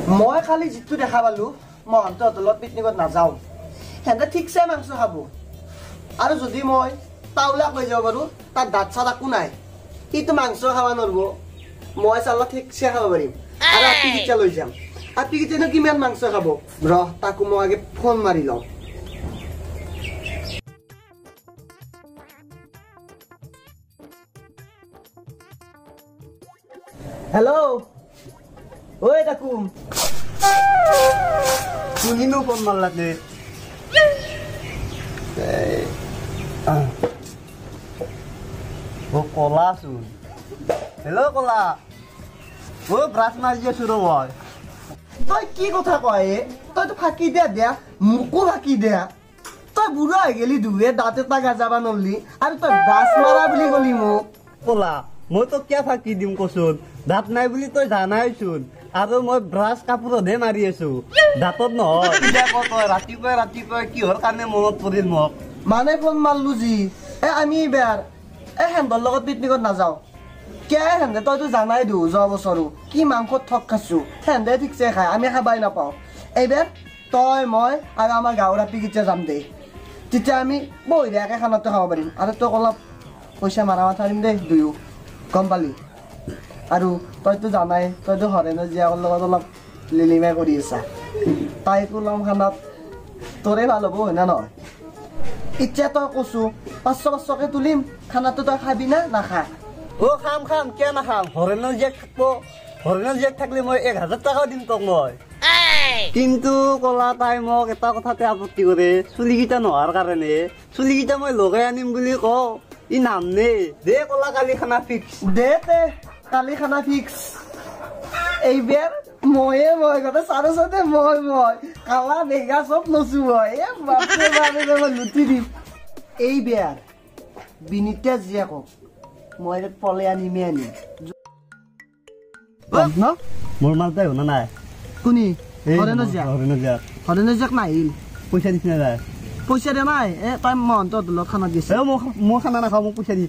মই খালি জিতু দেখা পালো মহন্ত হোটেলত পিকনিকত নাযাও হেন্দে ঠিকছে মাংস খাব আৰু যদি মই তাউলা কৈ যাব পাৰো তাৰ দাঁত চাত আকো নাই কিন্তু মাংস খাব নৰব মই চালা ঠিকছে খাব পাৰিম আৰু আপি কিটা লৈ যাম আপি কিটানো কিমান মাংস খাব ৰহ তাকো মই আগে ফোন মাৰি লওঁ हेलो ओए ताकुम तुहिनो फोन मारलाते ओ कोला सुन हेलो कोला ओ ब्रास मारिया सुरो बय तय की কথা কয় তই তো ফাকি দিয়া মুকো ফাকি দিয়া তই বুঢ়া হৈ গেলি দুৱে দাঁতে তাগা যাবা নলি আৰু তই ব্ৰাছ মাৰা বুলি গলি মোক কোলা মই তো কিয়া ফাকি দিম কচোন দাঁত নাই বুলি তই জানাইছোন আৰু মই ব্ৰাছ কাপোৰতহে মাৰি আছো দাঁতত নহয় এতিয়া তই ৰাতিপুৱা কিহৰ কাৰণে মনত পৰিল মোক মানে ফোন মাৰলো জি আমি এবাৰ হেন্দৰ লগত পিকনিকত নাযাও কে হেন্দে তইতো জানাই দিও যোৱা বছৰো কি মাংসত ঠক খাইছো হেন্দে ঠিকছে খাই আমি খাবাই নাপাওঁ এইবাৰ তই মই আৰু আমাৰ গাঁৱৰ আপি কিটা যাম দে তেতিয়া আমি বহিয়াকে খানাটো খাব পাৰিম আৰু তোক অলপ পইচা মাৰা মাথা দিম দে দুয়ো গম পালি আৰু তইতো জানাই তইতো হৰেনৰ জীয়াকৰ লগত অলপ লিলিমাই কৰি আছা তাইকো লম খানাত তোৰে ভাল হ'ব হয় না নহয় এতিয়া তই কৈছো 500-500কে তুলিম খানাটো তই খাবি না নাখা ও খাম কিয় নাখাম হৰেনৰ জীয়েক থাকলে মই 1000 টকা দিম তোক মই কিন্তু কলা তাই মোক এটা কথাতে আপত্তি কৰে চুলিকেইটা নোহোৱাৰ কাৰণে চুলিকেইটা মই লগাই আনিম বুলি কওঁ ই নাম নে দে কলা কালি খানা ফিক্স দে তে কালি খানা ফিক্স এইবাৰ মই কথা চাৰে চাতে মই কালা বেগা চব নচু হয় বাপৰে লুটি দিম এইবাৰ বিনিতা জীয়াকক মই পলে আনিমে আনিম মোৰ মালটাই শুনা নাই কোনি হৰেনৰ জীয়াক নাহিল পইচা দিছি না যায় পইচা দিয়া নাই তই মহন্ত হোটেলত খানা দিছে মই খানা নাখাওঁ মোক পইচা দি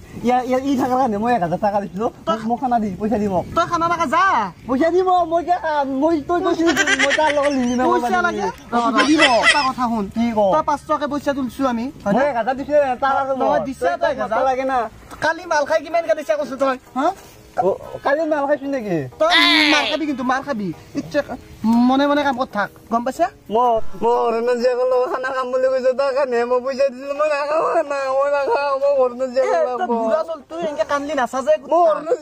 ই থকাৰ কাৰণে মই 1000 টকা দিছিলো মোক খানা দি পইচা দিব তই খানা নাখা যা পইচা দিব মই মই তই কৈছিলি মই তাৰ লগত লিমিনা পইচা লাগে দিব এটা কথা শুন কি ক তই 500কে পইচা তুলছো আমি মই 1000 দিছিলো তাৰ আৰু মই দিছে তই 1000 লাগে না কালি মাল খাই কিমান কা দিছা কৈছ তই হা কালি মাল খাইছো নেকি তই মাৰ খাবি কিন্তু মাৰ খাবি ইচ্ছা মনে কাম কৰি থাক গম পাইছা মই হৰেনৰ জীয়েকৰ লগত খানা খাম বুলি কৈছো তাৰ কাৰণে মই পইচা দিছিলো মই নাখাওঁ মই হৰেনৰ জীয়েকৰ বুঢ়া চল তই এনেকে কান্দলি নাচা যে হৰেনৰ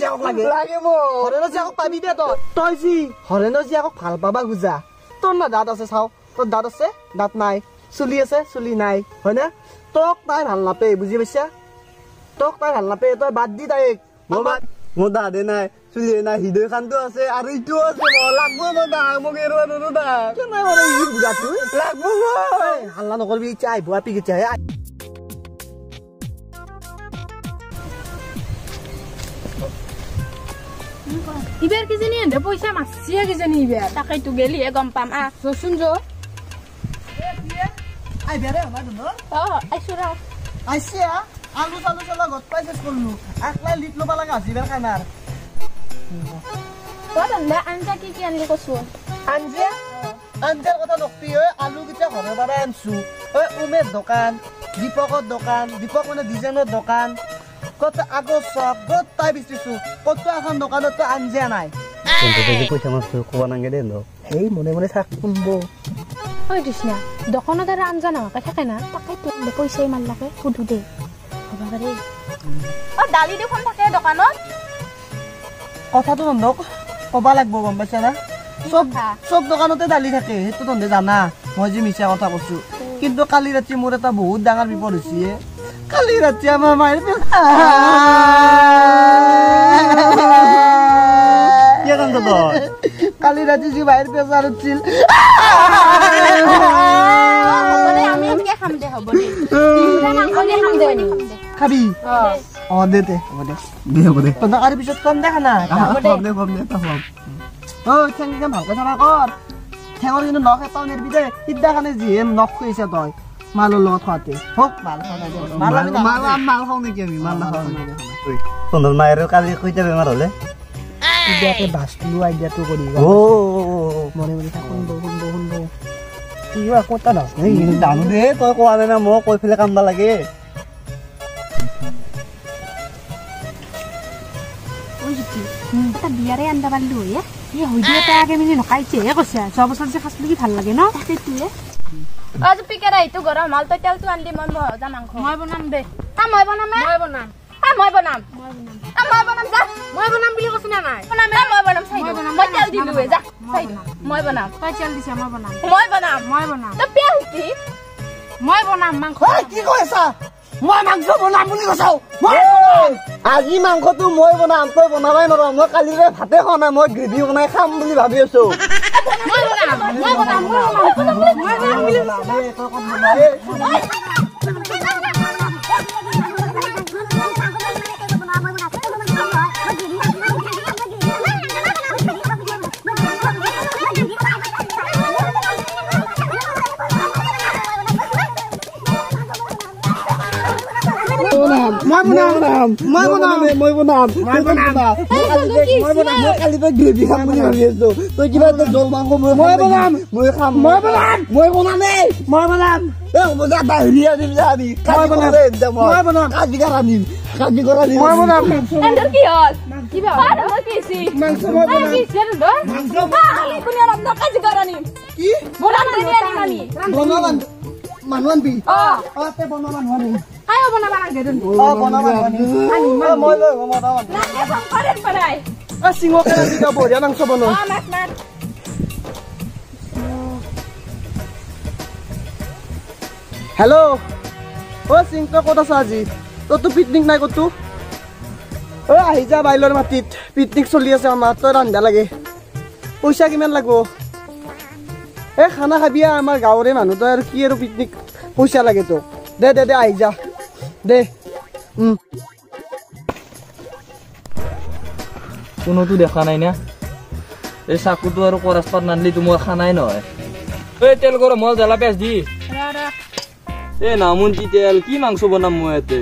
জীয়েকক লাগে হৰেনৰ জীয়েকক পাবি দে তই যি হৰেনৰ জীয়েকক ভাল পাবা খোজা তোৰ না দাঁত আছে চাও তোৰ দাঁত আছে দাঁত নাই চুলি আছে চুলি নাই হয় না তোক তাই ভাল নাপায় বুজি পাইছা তোক তাই ভাল নাপায় তই বাদ দি তাইক মোৰ দাদে নাই চুলি নাই হৃদয় খানটো আছে আৰু ইটো আছে লাগব মোক এৰুৱা নৰো দা কেনে কৰে ই বুঢ়াটো লাগব হাল্লা নকৰবি ইচ্ছা আহিব আপি কেতিয়া ইবাৰ কিজানি এনে পইচা মাছিয়া কিজানি ইবাৰ তাকেইতো গেলিহে গম পাম চোন আহিবাৰে আমাৰ ধুন আইছো ৰ আইছে আলু চালু চলা গত পাইছে কৰলো আকলাই লিট লবা লাগা আজিবাৰ খানাৰ আঞ্জা কি আনলি কছো আঞ্জাৰ কথা নকবি ঐ আলু কিটা ঘৰৰ পৰা আনছো ঐ উমেশ দোকান দীপক মানে ডিজাইনৰ দোকান কত আগৰ চক কত তাই বিচিছো কত এখন দোকানত আঞ্জা নাই পইচা মাছটো কোৱা নাগে দে এই মনে থাক শুনব ঐ কৃষ্ণা দোকানত আৰু আঞ্জা নাকে থাকে না তাকেতো পইচা ইমান লাগে সুধো দে হ'ব পাৰে দালি দেখোন থাকে দোকানত কথাটো নন্দক কবা লাগব গম পাইছা না চব দোকানতে দালি থাকে সেইটো তন্দে জানা মই যে মিছা কথা কৈছো কিন্তু কালি ৰাতি মোৰ এটা বহুত ডাঙৰ বিপদ হৈছে কালি ৰাতি আমাৰ মায়ের কালি রাতে যে বাইরের প্রেসার হচ্ছিল খাবি দে আর পিছত কম দেখা না ঠেং ভালকে থাকা কর ঠেঙর কিন্তু নখ এটাও নেরবি দে সিদ্ধা খানে যিহে নখ খুৱাইছে তই মালৰ লগত খোৱাতে হোক মাল খাওঁ নেকি আমি মাল নাখাওঁ তহঁতৰ মায়েৰ কালি কইটা বেমাৰ হলে ইডিয়াকে বাস্তু আইডিয়াটো কৰি ও মনে মনে থাকুন বহুন কিবা কথা না এই জানো দে তই কোৱা নাই না মই কৈ ফেলে কামবা লাগে ওই জিতি এটা বিয়ারে আনবা পারলো এ এই হইদিয়াটা আগে মিনি নখাইছে হে কইছে সব বছর যে খাসলি কি ভাল লাগে ন তাকেইতো এ আজ পিকেরা এইটো গরম মাল তো তেলটো আনলি মন মজা মাংস মই বনাম দে মই বনাম মই বনাম মই বনাম মই বনাম যা মই বনাম বুলি কৈছ না নাই বনাম মই বনাম চাই মই তেল দিলু যা চাই মই বনাম তই চেল দিছ মই বনাম মই বনাম তো পেঁয়াজ দি মই বনাম মাংস কি কৈছা মই মাংস বনাম বুলি কৈছাও আজি মাংসটো মই বনাম তই বনাবাই নৰা মই কালিৰে ভাতে খোৱা নাই মই গ্ৰেভি বনাই খাম বুলি ভাবি আছো মই বনাম গ্ৰেভি খাম বুলি ভাবি আছো তই কিবা এটা জল মাংস মই বনাম কাজি কৰা নিম এন্ডার কি হল কি বা আর কিছি মাংস মই বনাম কি সেন দ মাংস খালি কোনি আর না কাজ করানি কি বনাম দিনি আমি বনাবান মানুৱান বি তে বনাবান হনি আয়ো বনাবা লাগে দেন বনাবান হনি মই লৈ বনাবান না করেন পড়াই সিংহ কেনে দিগা বঢ়িয়া মাংস বনাও মাত হেল্ল' অ সিং তই ক'ত আছা আজি তোৰতো পিকনিক নাই ক'তো অ আহি যা বাইলৰ মাটিত পিকনিক চলি আছে আমাৰ তই ৰান্ধা লাগে পইচা কিমান লাগিব এই খানা খাবি আমাৰ গাঁৱৰে মানুহ তই আৰু কি আৰু পিকনিক পইচা লাগে তোক দে দে দে আহি যা দে কোনোতো দেখা নাই না এই চাকুটো আৰু কৰাচপাত নানলি তো মই খানাই নহয় এই তেল গৰম হ'ল জ্বালা পেঁয়াজ দি এই নামুঞ্চি তেল কি মাংস বনাম মই ইয়াতে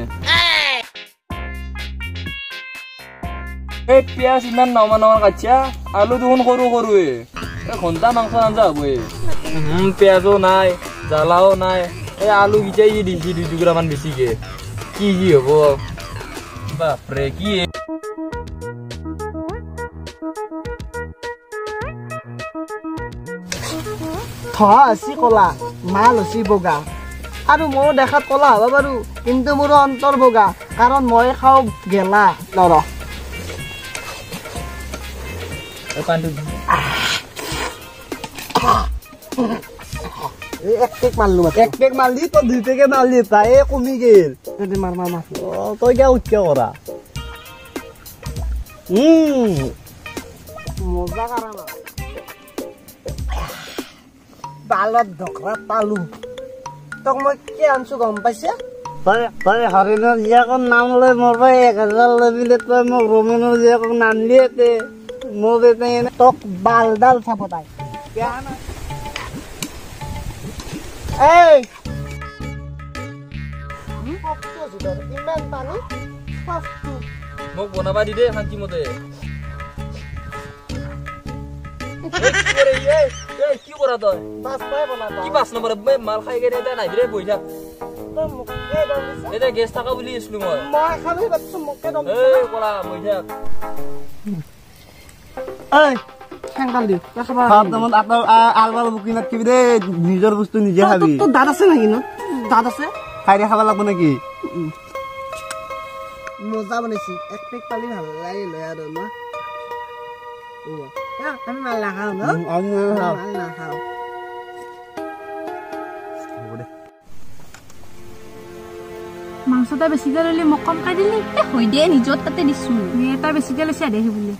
এই পিঁয়াজ ইমান নমা কাটিয়া আলু দেখোন সৰু সৰুৱে ঘণ্টা মাংস আঞ্জা হ'ব পিঁয়াজো নাই জ্বালাও নাই এই আলু গিটাই দিছি 2 টুকুৰামান বেছিকে কি হ'ব বাপৰে কি থা আছি কলা মাল হচি বগা আৰু মই দেখাত কলা হ'ব বাৰু কিন্তু মোৰ অন্তৰ বগা কাৰণ মই খাওঁ গেলা লৰ এক পেক মাৰলু এক পেক মাৰলি তো 2 পেকে মাৰলি তাই কমি গেল মাৰ মাৰ মাৰ তই কিয় উঠকে কৰা মজা কাৰা না বালত ধকৰা পালু তোক মই কি আনছো গম পাইছে তই হৰিণৰ জীয়েকৰ নাম লৈ মোৰ পৰা 1000 লৈ মিলে তই মোক ৰমেনৰ জীয়েকক নানলি এতে মোৰ এতে তোক বালডাল চাব তাই এই ইমান পানী মোক বনাবা দি দে শান্তিমতে কি কৰা তই কি 5 নম্বৰ মাল খাই গেৰে এটা নাই ৰে বহি থাক এটা গেছ থাকা বুলি আছিলো মই খাবি বাচ্চা মুখে দম এই কলা বহি থাক এই খাংকাল দি খাবা খাব দমত আতৰ আলবাল বুকিনত কিবি দে নিজৰ বস্তু নিজে খাবি তো দাঁত আছে নাকি ন দাঁত আছে খাই খাব লাগব নাকি মজা বনাইছি এক পেক পালি ভাল লাগে লৈ আৰু না আমি মাল নাখাওঁ ন আমি মাল নাখাওঁ মাংসটা বেছিকে ললি মোক কম খাই দিলি হৈ দিয়ে নিজত তাতে দিছো এটা বেছিকে লৈছে দে বুলি